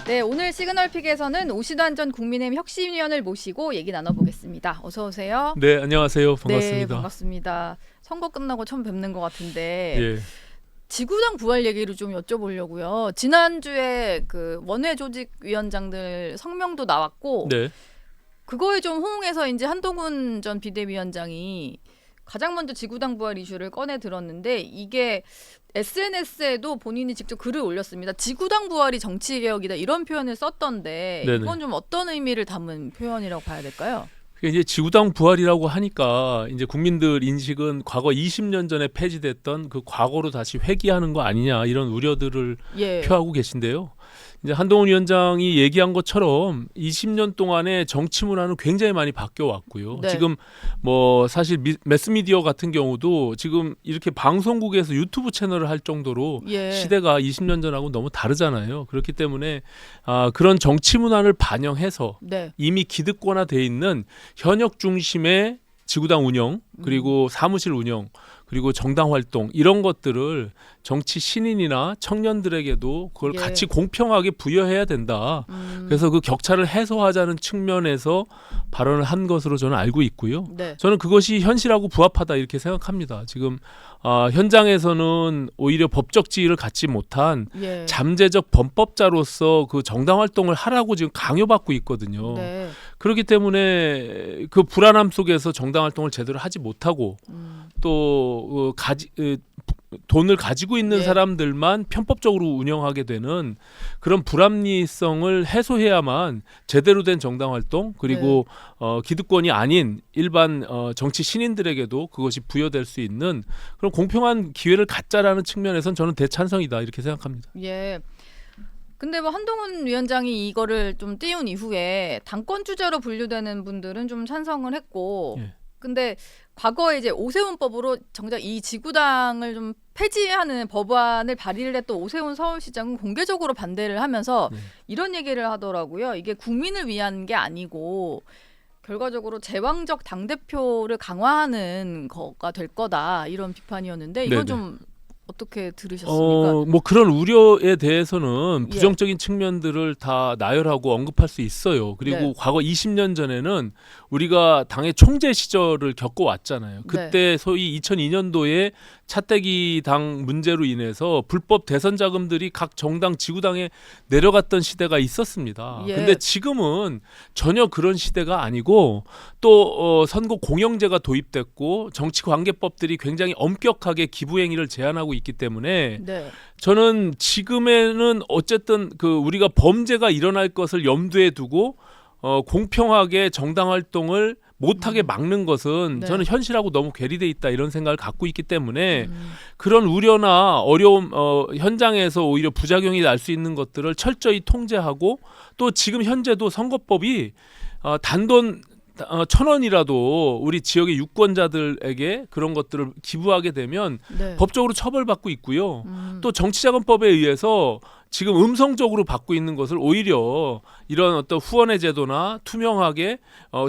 네, 오늘 시그널픽에서는 오시환 전 국민의힘 혁신위원을 모시고 얘기 나눠보겠습니다. 어서 오세요. 네, 안녕하세요. 반갑습니다. 네, 반갑습니다. 선거 끝나고 처음 뵙는 것 같은데 예. 지구당 부활 얘기를 좀 여쭤보려고요. 지난주에 그 원외 조직위원장들 성명도 나왔고 네. 그거에 좀 호응해서 이제 한동훈 전 비대위원장이 가장 먼저 지구당 부활 이슈를 꺼내 들었는데 이게 SNS에도 본인이 직접 글을 올렸습니다. 지구당 부활이 정치개혁이다 이런 표현을 썼던데 네네. 이건 좀 어떤 의미를 담은 표현이라고 봐야 될까요? 이제 지구당 부활이라고 하니까 이제 국민들 인식은 과거 20년 전에 폐지됐던 그 과거로 다시 회귀하는 거 아니냐 이런 우려들을 예. 표하고 계신데요. 이제 한동훈 위원장이 얘기한 것처럼 20년 동안에 정치 문화는 굉장히 많이 바뀌어 왔고요. 네. 지금 뭐 사실 매스미디어 같은 경우도 지금 이렇게 방송국에서 유튜브 채널을 할 정도로 예. 시대가 20년 전하고 너무 다르잖아요. 그렇기 때문에 그런 정치 문화를 반영해서 네. 이미 기득권화돼 있는 현역 중심의 지구당 운영 그리고 사무실 운영 그리고 정당 활동 이런 것들을 정치 신인이나 청년들에게도 그걸 예. 같이 공평하게 부여해야 된다. 그래서 그 격차를 해소하자는 측면에서 발언을 한 것으로 저는 알고 있고요. 네. 저는 그것이 현실하고 부합하다 이렇게 생각합니다. 지금 현장에서는 오히려 법적 지위를 갖지 못한 예. 잠재적 범법자로서 그 정당 활동을 하라고 지금 강요받고 있거든요. 네. 그렇기 때문에 그 불안함 속에서 정당 활동을 제대로 하지 못하고 또 돈을 가지고 있는 예. 사람들만 편법적으로 운영하게 되는 그런 불합리성을 해소해야만 제대로 된 정당 활동 그리고 기득권이 아닌 일반 정치 신인들에게도 그것이 부여될 수 있는 그런 공평한 기회를 갖자라는 측면에선 저는 대찬성이다 이렇게 생각합니다. 예. 근데 뭐 한동훈 위원장이 이거를 좀 띄운 이후에 당권 주자로 분류되는 분들은 좀 찬성을 했고 예. 근데 과거에 이제 오세훈법으로 정작 이 지구당을 좀 폐지하는 법안을 발의를 했던 오세훈 서울시장은 공개적으로 반대를 하면서 네. 이런 얘기를 하더라고요. 이게 국민을 위한 게 아니고 결과적으로 제왕적 당대표를 강화하는 거가 될 거다 이런 비판이었는데 이건 네네. 좀 어떻게 들으셨습니까? 뭐 그런 우려에 대해서는 예. 부정적인 측면들을 다 나열하고 언급할 수 있어요. 그리고 네. 과거 20년 전에는 우리가 당의 총재 시절을 겪어왔잖아요. 그때 소위 2002년도에 차떼기 당 문제로 인해서 불법 대선 자금들이 각 정당 지구당에 내려갔던 시대가 있었습니다. 예. 근데 지금은 전혀 그런 시대가 아니고 또 선거 공영제가 도입됐고 정치관계법들이 굉장히 엄격하게 기부행위를 제한하고 있기 때문에 네. 저는 지금에는 어쨌든 그 우리가 범죄가 일어날 것을 염두에 두고 공평하게 정당 활동을 못하게 막는 것은 네. 저는 현실하고 너무 괴리돼 있다 이런 생각을 갖고 있기 때문에 그런 우려나 어려움 현장에서 오히려 부작용이 날 수 있는 것들을 철저히 통제하고 또 지금 현재도 선거법이 단돈 1,000원이라도 우리 지역의 유권자들에게 그런 것들을 기부하게 되면 네. 법적으로 처벌받고 있고요. 또 정치자금법에 의해서 지금 음성적으로 받고 있는 것을 오히려 이런 어떤 후원의 제도나 투명하게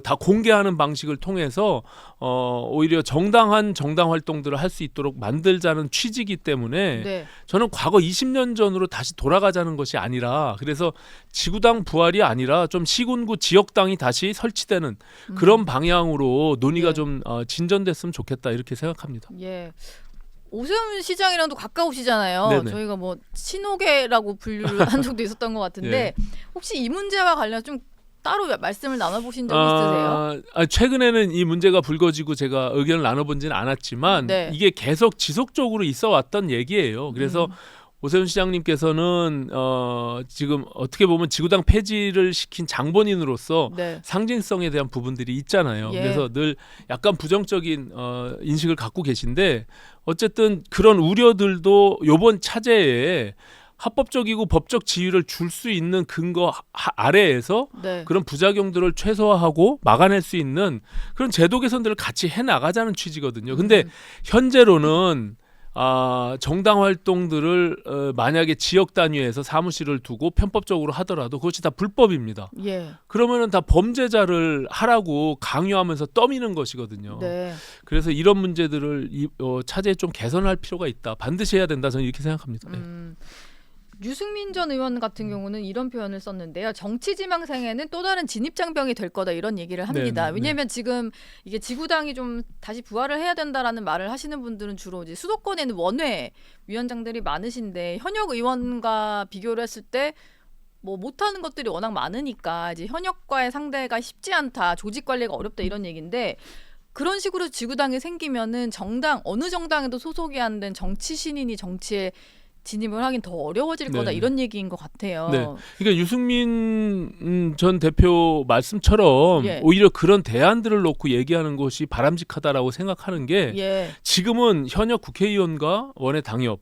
다 공개하는 방식을 통해서 오히려 정당한 정당 활동들을 할 수 있도록 만들자는 취지이기 때문에 네. 저는 과거 20년 전으로 다시 돌아가자는 것이 아니라 그래서 지구당 부활이 아니라 좀 시군구 지역당이 다시 설치되는 그런 방향으로 논의가 예. 좀 진전됐으면 좋겠다 이렇게 생각합니다. 예. 오세훈 시장이랑도 가까우시잖아요. 네네. 저희가 뭐 친오계라고 분류를 한 적도 있었던 것 같은데 혹시 이 문제와 관련 좀 따로 말씀을 나눠보신 적 있으세요? 최근에는 이 문제가 불거지고 제가 의견을 나눠본지는 않았지만 네. 이게 계속 지속적으로 있어 왔던 얘기예요. 그래서 오세훈 시장님께서는 지금 어떻게 보면 지구당 폐지를 시킨 장본인으로서 네. 상징성에 대한 부분들이 있잖아요. 예. 그래서 늘 약간 부정적인 인식을 갖고 계신데 어쨌든 그런 우려들도 이번 차제에 합법적이고 법적 지위를 줄 수 있는 근거 아래에서 네. 그런 부작용들을 최소화하고 막아낼 수 있는 그런 제도 개선들을 같이 해나가자는 취지거든요. 근데 현재로는 정당 활동들을 만약에 지역 단위에서 사무실을 두고 편법적으로 하더라도 그것이 다 불법입니다. 예. 그러면은 다 범죄자를 하라고 강요하면서 떠미는 것이거든요. 네. 그래서 이런 문제들을 차제에 좀 개선할 필요가 있다. 반드시 해야 된다. 저는 이렇게 생각합니다. 네. 유승민 전 의원 같은 경우는 이런 표현을 썼는데요. 정치 지망생에는 또 다른 진입장벽이 될 거다 이런 얘기를 합니다. 네, 네, 왜냐하면 지금 이게 지구당이 좀 다시 부활을 해야 된다라는 말을 하시는 분들은 주로 이제 수도권에는 원외 위원장들이 많으신데 현역 의원과 비교를 했을 때 뭐 못하는 것들이 워낙 많으니까 이제 현역과의 상대가 쉽지 않다, 조직 관리가 어렵다 이런 얘기인데 그런 식으로 지구당이 생기면은 정당 어느 정당에도 소속이 안 된 정치 신인이 정치에 진입을 하긴 더 어려워질 거다 네. 이런 얘기인 것 같아요. 네. 그러니까 유승민 전 대표 말씀처럼 예. 오히려 그런 대안들을 놓고 얘기하는 것이 바람직하다라고 생각하는 게 예. 지금은 현역 국회의원과 원외 당협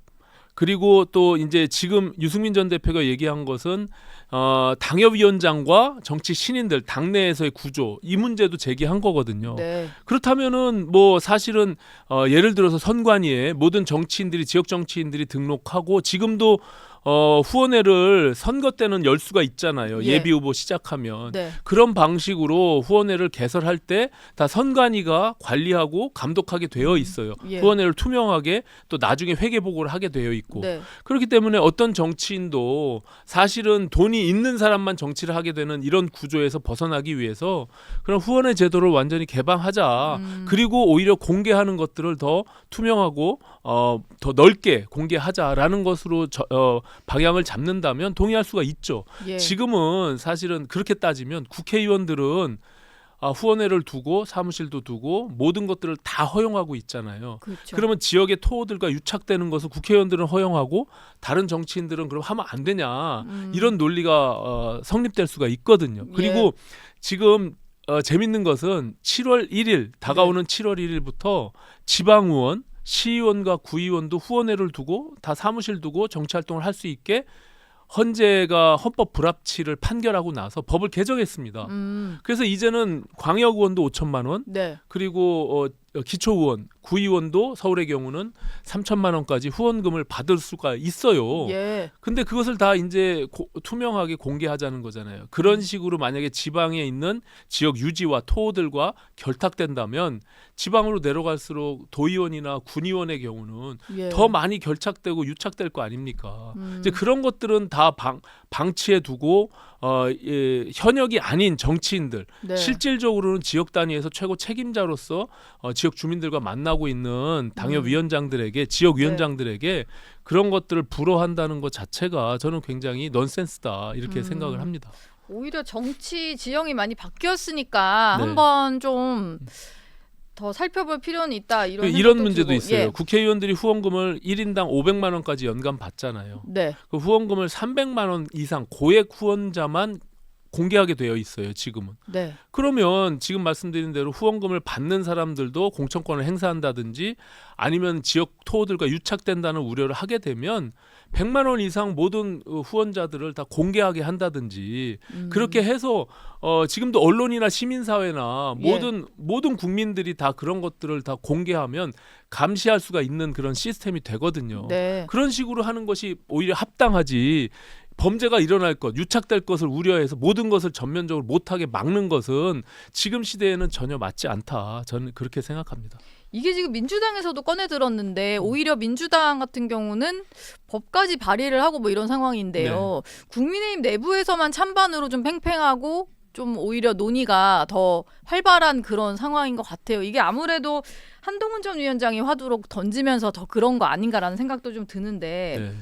그리고 또 이제 지금 유승민 전 대표가 얘기한 것은 당협위원장과 정치 신인들 당내에서의 구조 이 문제도 제기한 거거든요. 네. 그렇다면은 뭐 사실은 예를 들어서 선관위에 모든 정치인들이 지역 정치인들이 등록하고 지금도 후원회를 선거 때는 열 수가 있잖아요. 예. 예비 후보 시작하면. 네. 그런 방식으로 후원회를 개설할 때 다 선관위가 관리하고 감독하게 되어 있어요. 예. 후원회를 투명하게 또 나중에 회계 보고를 하게 되어 있고. 네. 그렇기 때문에 어떤 정치인도 사실은 돈이 있는 사람만 정치를 하게 되는 이런 구조에서 벗어나기 위해서 그런 후원회 제도를 완전히 개방하자. 그리고 오히려 공개하는 것들을 더 투명하고 더 넓게 공개하자라는 것으로 방향을 잡는다면 동의할 수가 있죠. 예. 지금은 사실은 그렇게 따지면 국회의원들은 후원회를 두고 사무실도 두고 모든 것들을 다 허용하고 있잖아요. 그렇죠. 그러면 지역의 토호들과 유착되는 것을 국회의원들은 허용하고 다른 정치인들은 그럼 하면 안 되냐 이런 논리가 성립될 수가 있거든요. 그리고 지금 재밌는 것은 7월 1일 다가오는 7월 1일부터 지방의원 시의원과 구의원도 후원회를 두고 다 사무실 두고 정치활동을 할 수 있게 헌재가 헌법 불합치를 판결하고 나서 법을 개정했습니다. 그래서 이제는 광역의원도 5천만 원 네. 그리고 기초의원, 구의원도 서울의 경우는 3천만 원까지 후원금을 받을 수가 있어요. 예. 근데 그것을 다 이제 투명하게 공개하자는 거잖아요. 그런 식으로 만약에 지방에 있는 지역 유지와 토호들과 결탁된다면 지방으로 내려갈수록 도의원이나 군의원의 경우는 예. 더 많이 결착되고 유착될 거 아닙니까? 이제 그런 것들은 다 방치해 두고 현역이 아닌 정치인들 네. 실질적으로는 지역 단위에서 최고 책임자로서 지역 주민들과 만나고 있는 당협위원장들에게 지역 위원장들에게 그런 것들을 불허한다는 것 자체가 저는 굉장히 넌센스다 이렇게 생각을 합니다. 오히려 정치 지형이 많이 바뀌었으니까 네. 한번 좀 더 살펴볼 필요는 있다 이런 이런 생각도 문제도 들고. 있어요. 예. 국회의원들이 후원금을 1인당 500만 원까지 연간 받잖아요. 네. 그 후원금을 300만 원 이상 고액 후원자만 공개하게 되어 있어요. 지금은. 네. 그러면 지금 말씀드린 대로 후원금을 받는 사람들도 공천권을 행사한다든지 아니면 지역 토호들과 유착된다는 우려를 하게 되면 100만 원 이상 모든 후원자들을 다 공개하게 한다든지 그렇게 해서 지금도 언론이나 시민사회나 모든 국민들이 다 그런 것들을 다 공개하면 감시할 수가 있는 그런 시스템이 되거든요. 네. 그런 식으로 하는 것이 오히려 합당하지. 범죄가 일어날 것, 유착될 것을 우려해서 모든 것을 전면적으로 못하게 막는 것은 지금 시대에는 전혀 맞지 않다. 저는 그렇게 생각합니다. 이게 지금 민주당에서도 꺼내 들었는데 오히려 민주당 같은 경우는 법까지 발의를 하고 뭐 이런 상황인데요. 국민의힘 내부에서만 찬반으로 좀 팽팽하고 좀 오히려 논의가 더 활발한 그런 상황인 것 같아요. 이게 아무래도 한동훈 전 위원장이 화두로 던지면서 더 그런 거 아닌가라는 생각도 좀 드는데 네.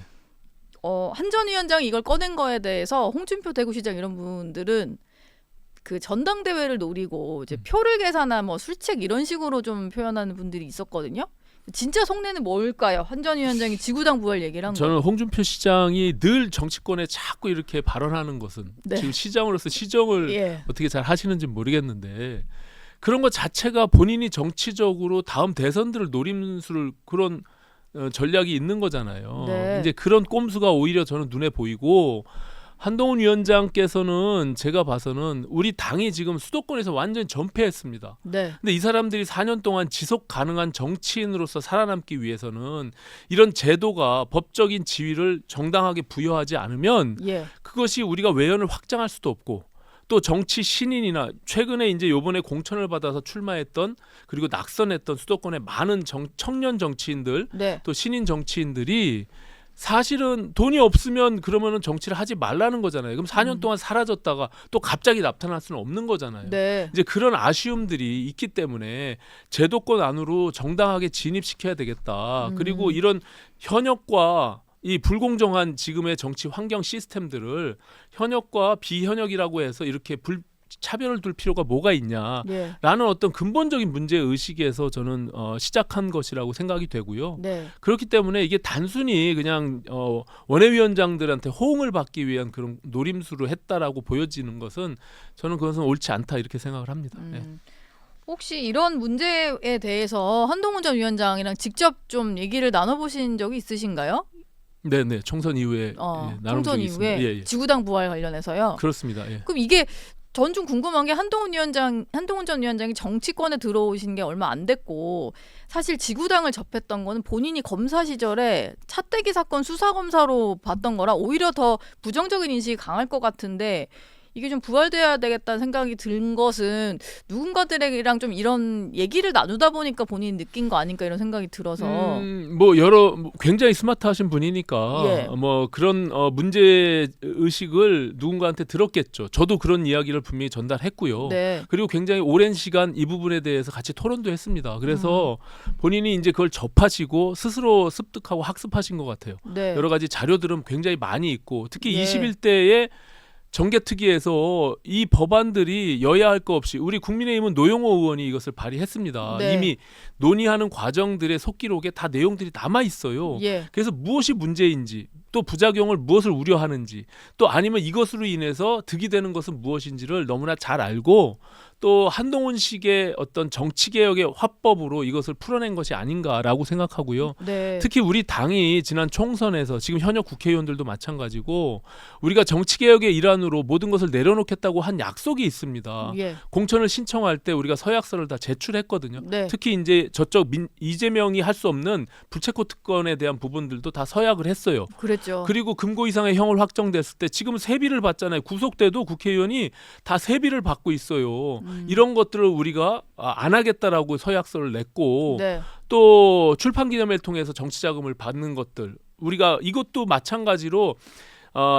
한 전 위원장이 이걸 꺼낸 거에 대해서 홍준표 대구시장 이런 분들은 그 전당대회를 노리고 이제 표를 계산하 뭐 술책 이런 식으로 좀 표현하는 분들이 있었거든요. 진짜 속내는 뭘까요? 한 전 위원장이 지구당 부활 얘기를 한 거. 저는 홍준표 시장이 늘 정치권에 자꾸 이렇게 발언하는 것은 네. 지금 시장으로서 시정을 예. 어떻게 잘 하시는지 모르겠는데 그런 것 자체가 본인이 정치적으로 다음 대선들을 노림수를 그런 전략이 있는 거잖아요. 네. 이제 그런 꼼수가 오히려 저는 눈에 보이고 한동훈 위원장께서는 제가 봐서는 우리 당이 지금 수도권에서 완전히 전패했습니다. 네. 근데 이 사람들이 4년 동안 지속 가능한 정치인으로서 살아남기 위해서는 이런 제도가 법적인 지위를 정당하게 부여하지 않으면 예. 그것이 우리가 외연을 확장할 수도 없고 또 정치 신인이나 최근에 이제 요번에 공천을 받아서 출마했던 그리고 낙선했던 수도권의 많은 청년 정치인들 네. 또 신인 정치인들이 사실은 돈이 없으면 그러면은 정치를 하지 말라는 거잖아요. 그럼 4년 동안 사라졌다가 또 갑자기 나타날 수는 없는 거잖아요. 네. 이제 그런 아쉬움들이 있기 때문에 제도권 안으로 정당하게 진입시켜야 되겠다. 그리고 이런 현역과 이 불공정한 지금의 정치 환경 시스템들을 현역과 비현역이라고 해서 이렇게 차별을 둘 필요가 뭐가 있냐라는 예. 어떤 근본적인 문제 의식에서 저는 시작한 것이라고 생각이 되고요. 네. 그렇기 때문에 이게 단순히 그냥 원외위원장들한테 호응을 받기 위한 그런 노림수로 했다라고 보여지는 것은 저는 그것은 옳지 않다 이렇게 생각을 합니다. 네. 혹시 이런 문제에 대해서 한동훈 전 위원장이랑 직접 좀 얘기를 나눠보신 적이 있으신가요? 네, 총선 이후에 나눈 총선 적이 있습니다. 이후에 예. 지구당 부활 관련해서요. 그렇습니다. 예. 그럼 이게 전 좀 궁금한 게 한동훈 전 위원장이 정치권에 들어오신 게 얼마 안 됐고 사실 지구당을 접했던 거는 본인이 검사 시절에 차떼기 사건 수사 검사로 봤던 거라 오히려 더 부정적인 인식이 강할 것 같은데 이게 좀 부활돼야 되겠다는 생각이 든 것은 누군가들이랑 좀 이런 얘기를 나누다 보니까 본인이 느낀 거 아닐까 이런 생각이 들어서 뭐 굉장히 스마트하신 분이니까 예. 뭐 그런 문제 의식을 누군가한테 들었겠죠. 저도 그런 이야기를 분명히 전달했고요. 네. 그리고 굉장히 오랜 시간 이 부분에 대해서 같이 토론도 했습니다. 그래서 본인이 이제 그걸 접하시고 스스로 습득하고 학습하신 것 같아요. 네. 여러 가지 자료들은 굉장히 많이 있고 특히 예. 21대에 정개특위에서 이 법안들이 여야 할 거 없이 우리 국민의힘은 노영호 의원이 이것을 발의했습니다. 네. 이미 논의하는 과정들의 속기록에 다 내용들이 남아 있어요. 예. 그래서 무엇이 문제인지 또 부작용을 무엇을 우려하는지 또 아니면 이것으로 인해서 득이 되는 것은 무엇인지를 너무나 잘 알고 또 한동훈식의 어떤 정치개혁의 화법으로 이것을 풀어낸 것이 아닌가라고 생각하고요. 네. 특히 우리 당이 지난 총선에서 지금 현역 국회의원들도 마찬가지고 우리가 정치개혁의 일환으로 모든 것을 내려놓겠다고 한 약속이 있습니다. 예. 공천을 신청할 때 우리가 서약서를 다 제출했거든요. 네. 특히 이제 저쪽 이재명이 할 수 없는 부채코 특권에 대한 부분들도 다 서약을 했어요. 그랬죠. 그리고 금고 이상의 형을 확정됐을 때 지금 세비를 받잖아요. 구속돼도 국회의원이 다 세비를 받고 있어요. 이런 것들을 우리가 안 하겠다라고 서약서를 냈고 네. 또 출판기념회를 통해서 정치자금을 받는 것들 우리가 이것도 마찬가지로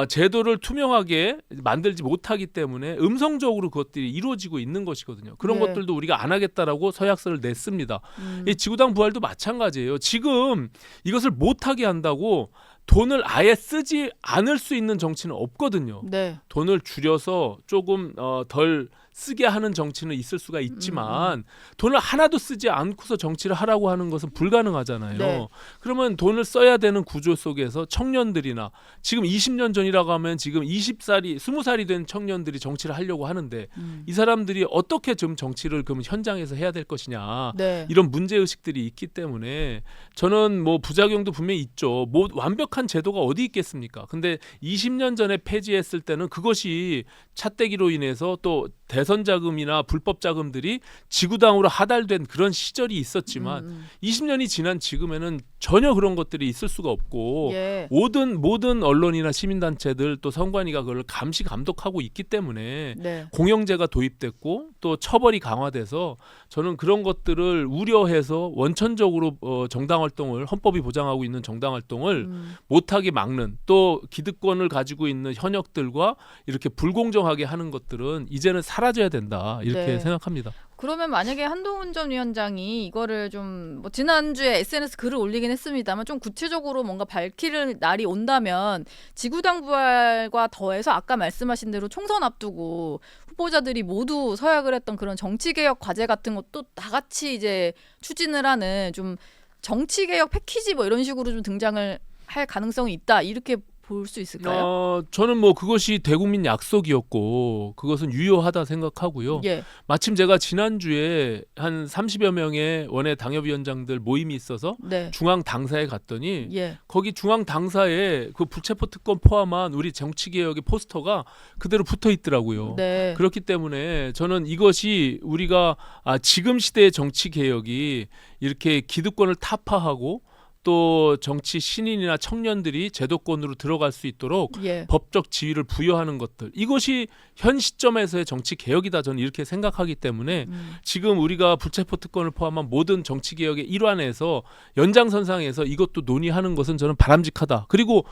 제도를 투명하게 만들지 못하기 때문에 음성적으로 그것들이 이루어지고 있는 것이거든요. 그런 네. 것들도 우리가 안 하겠다라고 서약서를 냈습니다. 이 지구당 부활도 마찬가지예요. 지금 이것을 못하게 한다고 돈을 아예 쓰지 않을 수 있는 정치는 없거든요. 네. 돈을 줄여서 조금 덜 쓰게 하는 정치는 있을 수가 있지만 돈을 하나도 쓰지 않고서 정치를 하라고 하는 것은 불가능하잖아요. 네. 그러면 돈을 써야 되는 구조 속에서 청년들이나 지금 20년 전이라고 하면 지금 20살이 된 청년들이 정치를 하려고 하는데 이 사람들이 어떻게 좀 정치를 그럼 현장에서 해야 될 것이냐 네. 이런 문제 의식들이 있기 때문에 저는 뭐 부작용도 분명히 있죠. 뭐 완벽한 제도가 어디 있겠습니까? 근데 20년 전에 폐지했을 때는 그것이 차떼기로 인해서 또 대선 자금이나 불법 자금들이 지구당으로 하달된 그런 시절이 있었지만 20년이 지난 지금에는 전혀 그런 것들이 있을 수가 없고 예. 모든 언론이나 시민단체들 또 선관위가 그걸 감시 감독하고 있기 때문에 네. 공영제가 도입됐고 또 처벌이 강화돼서 저는 그런 것들을 우려해서 원천적으로 정당 활동을 헌법이 보장하고 있는 정당 활동을 못하게 막는 또 기득권을 가지고 있는 현역들과 이렇게 불공정하게 하는 것들은 이제는 사라져야 된다 이렇게 네. 생각합니다. 그러면 만약에 한동훈 전 위원장이 이거를 좀 뭐 지난주에 SNS 글을 올리긴 했습니다만 좀 구체적으로 뭔가 밝힐 날이 온다면 지구당 부활과 더해서 아까 말씀하신 대로 총선 앞두고 후보자들이 모두 서약을 했던 그런 정치개혁 과제 같은 것도 다 같이 이제 추진을 하는 좀 정치개혁 패키지 뭐 이런 식으로 좀 등장을 할 가능성이 있다 이렇게 볼 수 있을까요? 저는 뭐 그것이 대국민 약속이었고 그것은 유효하다 생각하고요. 예. 마침 제가 지난주에 한 30여 명의 원외 당협위원장들 모임이 있어서 네. 중앙 당사에 갔더니 예. 거기 중앙 당사에 그 부채포 특권 포함한 우리 정치개혁의 포스터가 그대로 붙어 있더라고요. 네. 그렇기 때문에 저는 이것이 우리가 지금 시대의 정치개혁이 이렇게 기득권을 타파하고 또 정치 신인이나 청년들이 제도권으로 들어갈 수 있도록 예. 법적 지위를 부여하는 것들, 이것이 현 시점에서의 정치 개혁이다, 저는 이렇게 생각하기 때문에 지금 우리가 불체포 특권을 포함한 모든 정치 개혁의 일환에서 연장선상에서 이것도 논의하는 것은 저는 바람직하다. 그리고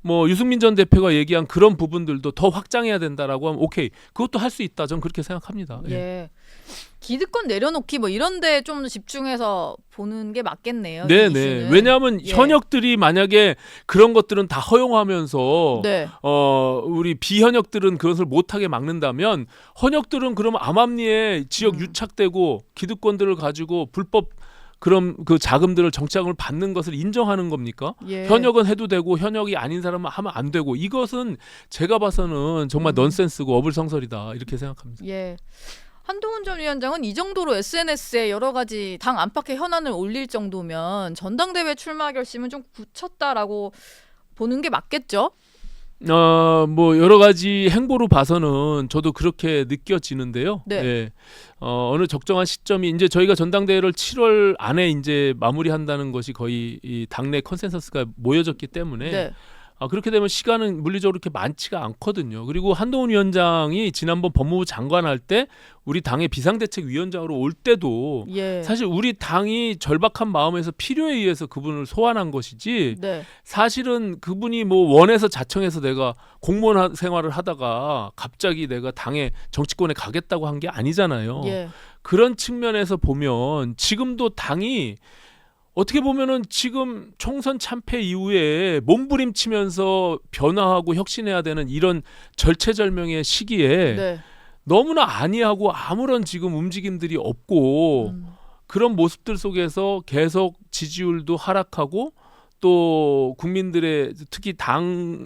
뭐 유승민 전 대표가 얘기한 그런 부분들도 더 확장해야 된다라고 하면 오케이, 그것도 할 수 있다, 저는 그렇게 생각합니다. 예. 예. 기득권 내려놓기 뭐 이런데 좀 집중해서 보는 게 맞겠네요. 이 네네. 이슈는. 왜냐하면 예. 현역들이 만약에 그런 것들은 다 허용하면서 네. 우리 비현역들은 그것을 못하게 막는다면 헌역들은 그러면 암암리에 지역 유착되고 기득권들을 가지고 불법 그런 그 자금들을 정치자금을 받는 것을 인정하는 겁니까? 예. 현역은 해도 되고 현역이 아닌 사람은 하면 안 되고, 이것은 제가 봐서는 정말 넌센스고 어불성설이다, 이렇게 생각합니다. 예. 한동훈 전 위원장은 이 정도로 SNS에 여러 가지 당 안팎의 현안을 올릴 정도면 전당대회 출마 결심은 좀 굳혔다라고 보는 게 맞겠죠? 뭐 여러 가지 행보로 봐서는 저도 그렇게 느껴지는데요. 네. 예. 어느 적정한 시점이 이제 저희가 전당대회를 7월 안에 이제 마무리한다는 것이 거의 이 당내 컨센서스가 모여졌기 때문에 네. 그렇게 되면 시간은 물리적으로 그렇게 많지가 않거든요. 그리고 한동훈 위원장이 지난번 법무부 장관 할 때 우리 당의 비상대책위원장으로 올 때도 예. 사실 우리 당이 절박한 마음에서 필요에 의해서 그분을 소환한 것이지, 네. 사실은 그분이 뭐 원해서 자청해서 내가 공무원 생활을 하다가 갑자기 내가 당의 정치권에 가겠다고 한 게 아니잖아요. 예. 그런 측면에서 보면 지금도 당이 어떻게 보면은 지금 총선 참패 이후에 몸부림치면서 변화하고 혁신해야 되는 이런 절체절명의 시기에 네. 너무나 안이하고 아무런 지금 움직임들이 없고 그런 모습들 속에서 계속 지지율도 하락하고 또 국민들의, 특히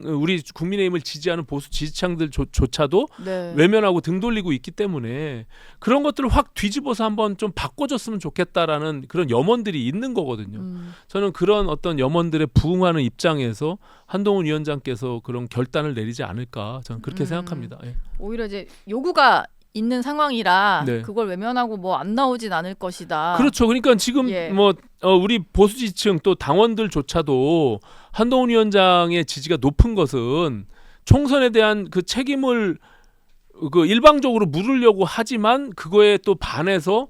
우리 국민의힘을 지지하는 보수 지지층들조차도 네. 외면하고 등 돌리고 있기 때문에 그런 것들을 확 뒤집어서 한번 좀 바꿔줬으면 좋겠다라는 그런 염원들이 있는 거거든요. 저는 그런 어떤 염원들에 부응하는 입장에서 한동훈 위원장께서 그런 결단을 내리지 않을까, 저는 그렇게 생각합니다. 예. 오히려 이제 요구가 있는 상황이라 네. 그걸 외면하고 뭐 안 나오진 않을 것이다. 그렇죠. 그러니까 지금 예. 우리 보수 지지층 또 당원들조차도 한동훈 위원장의 지지가 높은 것은 총선에 대한 그 책임을 그 일방적으로 물으려고 하지만 그거에 또 반해서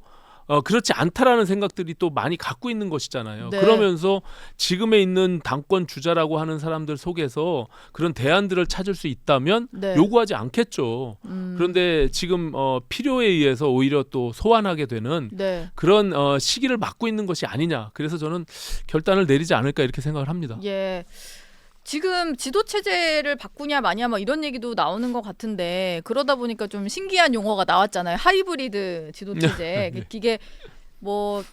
그렇지 않다라는 생각들이 또 많이 갖고 있는 것이잖아요. 네. 그러면서 지금에 있는 당권 주자라고 하는 사람들 속에서 그런 대안들을 찾을 수 있다면 네. 요구하지 않겠죠. 그런데 지금 필요에 의해서 오히려 또 소환하게 되는 네. 그런 시기를 맞고 있는 것이 아니냐. 그래서 저는 결단을 내리지 않을까, 이렇게 생각을 합니다. 예. 지금 지도 체제를 바꾸냐 마냐 뭐 이런 얘기도 나오는 것 같은데, 그러다 보니까 좀 신기한 용어가 나왔잖아요. 하이브리드 지도 체제. 네. 이게 뭐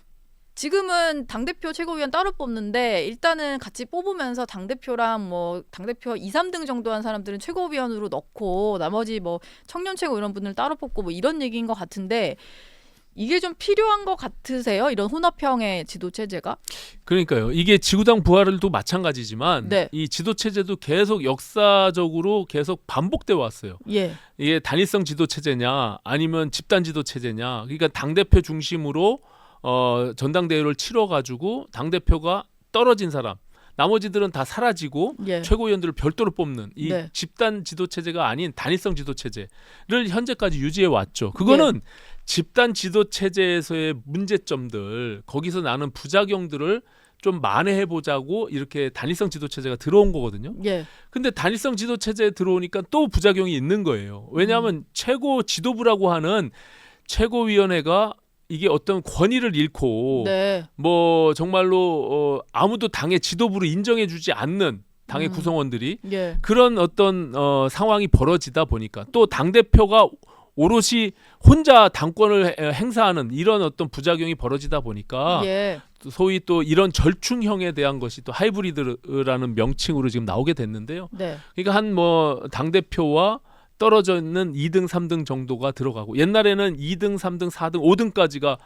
지금은 당대표 최고위원 따로 뽑는데 일단은 같이 뽑으면서 당대표랑 뭐 당대표 2, 3등 정도 한 사람들은 최고위원으로 넣고 나머지 뭐 청년 최고 이런 분들 따로 뽑고 뭐 이런 얘기인 것 같은데, 이게 좀 필요한 것 같으세요? 이런 혼합형의 지도 체제가? 그러니까요. 이게 지구당 부활도 마찬가지지만 네. 이 지도 체제도 계속 역사적으로 계속 반복돼 왔어요. 예. 이게 단일성 지도 체제냐 아니면 집단 지도 체제냐. 그러니까 당 대표 중심으로 전당대회를 치러 가지고 당 대표가 떨어진 사람, 나머지들은 다 사라지고 예. 최고위원들을 별도로 뽑는 이 네. 집단 지도 체제가 아닌 단일성 지도 체제를 현재까지 유지해 왔죠. 그거는 집단 지도 체제에서의 문제점들, 거기서 나는 부작용들을 좀 만회해 보자고 이렇게 단일성 지도 체제가 들어온 거거든요. 예. 근데 단일성 지도 체제에 들어오니까 또 부작용이 있는 거예요. 왜냐하면 최고 지도부라고 하는 최고위원회가 이게 어떤 권위를 잃고 네. 뭐 정말로 아무도 당의 지도부로 인정해주지 않는 당의 구성원들이 예. 그런 어떤 상황이 벌어지다 보니까, 또 당 대표가 오롯이 혼자 당권을 행사하는 이런 어떤 부작용이 벌어지다 보니까 예. 소위 또 이런 절충형에 대한 것이 또 하이브리드라는 명칭으로 지금 나오게 됐는데요. 네. 그러니까 한 뭐 당 대표와 떨어져 있는 2등, 3등 정도가 들어가고, 옛날에는 2등, 3등, 4등, 5등까지가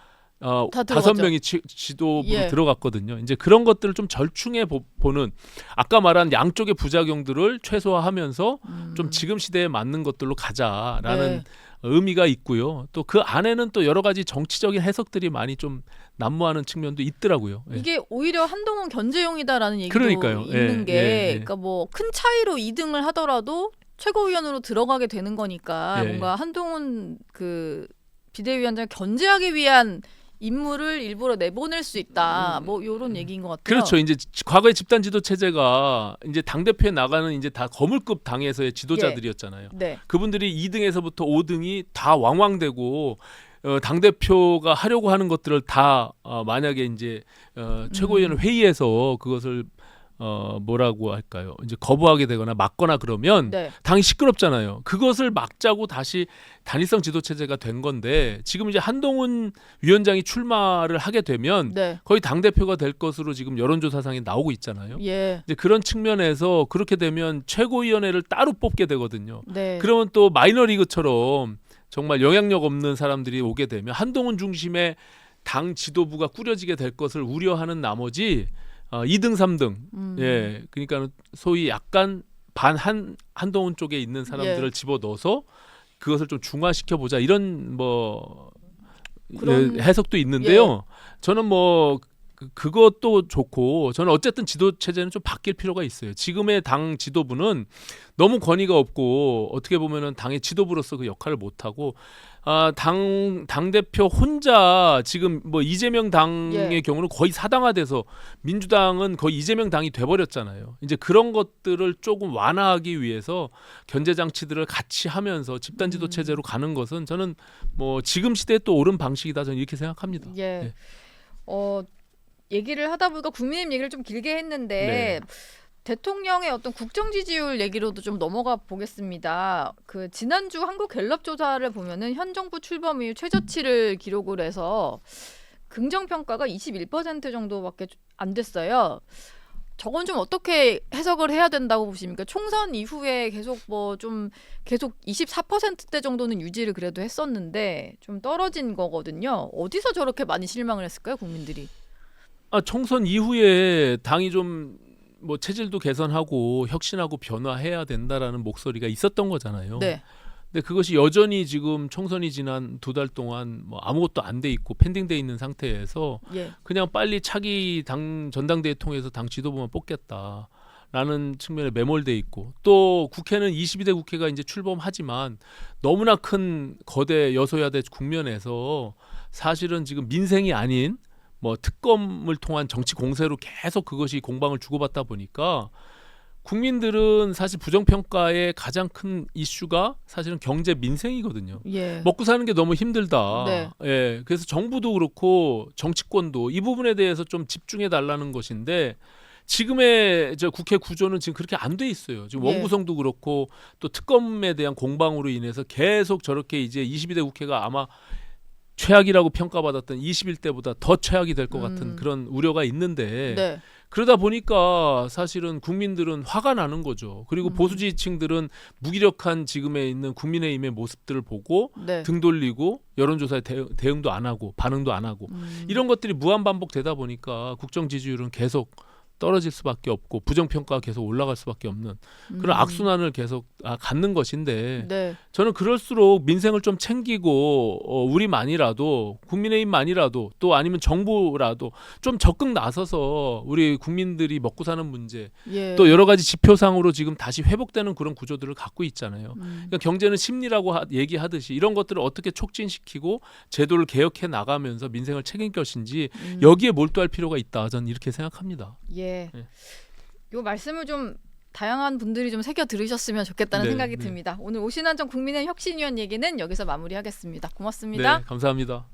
다 5명이 지도부로 예. 들어갔거든요. 이제 그런 것들을 좀 절충해 보는, 아까 말한 양쪽의 부작용들을 최소화하면서 좀 지금 시대에 맞는 것들로 가자라는 네. 의미가 있고요. 또 그 안에는 또 여러 가지 정치적인 해석들이 많이 좀 난무하는 측면도 있더라고요. 예. 이게 오히려 한동훈 견제용이다라는 얘기도 그러니까요. 있는 예, 게, 예, 예. 그러니까 뭐 큰 차이로 2등을 하더라도 최고위원으로 들어가게 되는 거니까 예. 뭔가 한동훈 그 비대위원장 견제하기 위한 인물을 일부러 내보낼 수 있다. 뭐 이런 얘기인 것 같아요. 그렇죠. 이제 과거의 집단 지도 체제가 이제 당 대표에 나가는 이제 다 거물급 당에서의 지도자들이었잖아요. 네. 그분들이 2등에서부터 5등이 다 왕왕되고 당 대표가 하려고 하는 것들을 다 만약에 이제 최고위원 회의에서 그것을 뭐라고 할까요? 이제 거부하게 되거나 막거나 그러면 네. 당이 시끄럽잖아요. 그것을 막자고 다시 단일성 지도 체제가 된 건데 지금 이제 한동훈 위원장이 출마를 하게 되면 네. 거의 당 대표가 될 것으로 지금 여론조사상에 나오고 있잖아요. 예. 이제 그런 측면에서 그렇게 되면 최고위원회를 따로 뽑게 되거든요. 네. 그러면 또 마이너리그처럼 정말 영향력 없는 사람들이 오게 되면 한동훈 중심의 당 지도부가 꾸려지게 될 것을 우려하는 나머지 2등, 3등, 예, 그러니까 소위 약간 한동훈 쪽에 있는 사람들을 예. 집어넣어서 그것을 좀 중화시켜 보자 이런 뭐 그런- 해석도 있는데요. 저는 뭐 그것도 좋고 저는 어쨌든 지도 체제는 좀 바뀔 필요가 있어요. 지금의 당 지도부는 너무 권위가 없고 어떻게 보면은 당의 지도부로서 그 역할을 못 하고 당 대표 혼자 지금 뭐 이재명 당의 예. 경우는 거의 사당화돼서 민주당은 거의 이재명 당이 돼버렸잖아요. 이제 그런 것들을 조금 완화하기 위해서 견제 장치들을 같이 하면서 집단 지도 체제로 가는 것은 저는 뭐 지금 시대에 또 옳은 방식이다 저는 이렇게 생각합니다. 예. 네. 얘기를 하다 보니까 국민의힘 얘기를 좀 길게 했는데 대통령의 어떤 국정 지지율 얘기로도 좀 넘어가 보겠습니다. 그 지난주 한국갤럽 조사를 보면은 현 정부 출범 이후 최저치를 기록을 해서 긍정 평가가 21% 정도밖에 안 됐어요. 저건 좀 어떻게 해석을 해야 된다고 보십니까? 총선 이후에 계속 계속 24%대 정도는 유지를 그래도 했었는데 좀 떨어진 거거든요. 어디서 저렇게 많이 실망을 했을까요, 국민들이? 총선 이후에 당이 좀 뭐 체질도 개선하고 혁신하고 변화해야 된다라는 목소리가 있었던 거잖아요. 네. 근데 그것이 여전히 지금 총선이 지난 2달 동안 뭐 아무것도 안 돼 있고 펜딩돼 있는 상태에서 예. 그냥 빨리 차기 당 전당대회 통해서 당 지도부만 뽑겠다라는 측면에 매몰돼 있고 또 국회는 22대 국회가 이제 출범하지만 너무나 큰 거대 여소야대 국면에서 사실은 지금 민생이 아닌 뭐 특검을 통한 정치 공세로 계속 그것이 공방을 주고받다 보니까 국민들은 사실 부정평가의 가장 큰 이슈가 사실은 경제 민생이거든요. 예. 먹고 사는 게 너무 힘들다. 네. 예, 그래서 정부도 그렇고 정치권도 이 부분에 대해서 좀 집중해 달라는 것인데 지금의 저 국회 구조는 지금 그렇게 안 돼 있어요. 지금 예. 원구성도 그렇고 또 특검에 대한 공방으로 인해서 계속 저렇게 이제 22대 국회가 아마 최악이라고 평가받았던 21대보다 더 최악이 될 것 같은 그런 우려가 있는데 네. 그러다 보니까 사실은 국민들은 화가 나는 거죠. 그리고 보수 지지층들은 무기력한 지금에 있는 국민의힘의 모습들을 보고 네. 등 돌리고 여론조사에 대응도 안 하고 반응도 안 하고 이런 것들이 무한 반복되다 보니까 국정 지지율은 계속 떨어질 수밖에 없고 부정평가가 계속 올라갈 수밖에 없는 그런 악순환을 계속 갖는 것인데 네. 저는 그럴수록 민생을 좀 챙기고 우리만이라도 국민의힘만이라도 또 아니면 정부라도 좀 적극 나서서 우리 국민들이 먹고 사는 문제 예. 또 여러 가지 지표상으로 지금 다시 회복되는 그런 구조들을 갖고 있잖아요. 그러니까 경제는 심리라고 얘기하듯이 이런 것들을 어떻게 촉진시키고 제도를 개혁해 나가면서 민생을 책임질 것인지 여기에 몰두할 필요가 있다. 저는 이렇게 생각합니다. 예. 네. 요 말씀을 좀 다양한 분들이 좀 새겨 들으셨으면 좋겠다는 네, 생각이 네. 듭니다. 오늘 오신환 전 국민의힘 혁신위원 얘기는 여기서 마무리하겠습니다. 고맙습니다. 네, 감사합니다.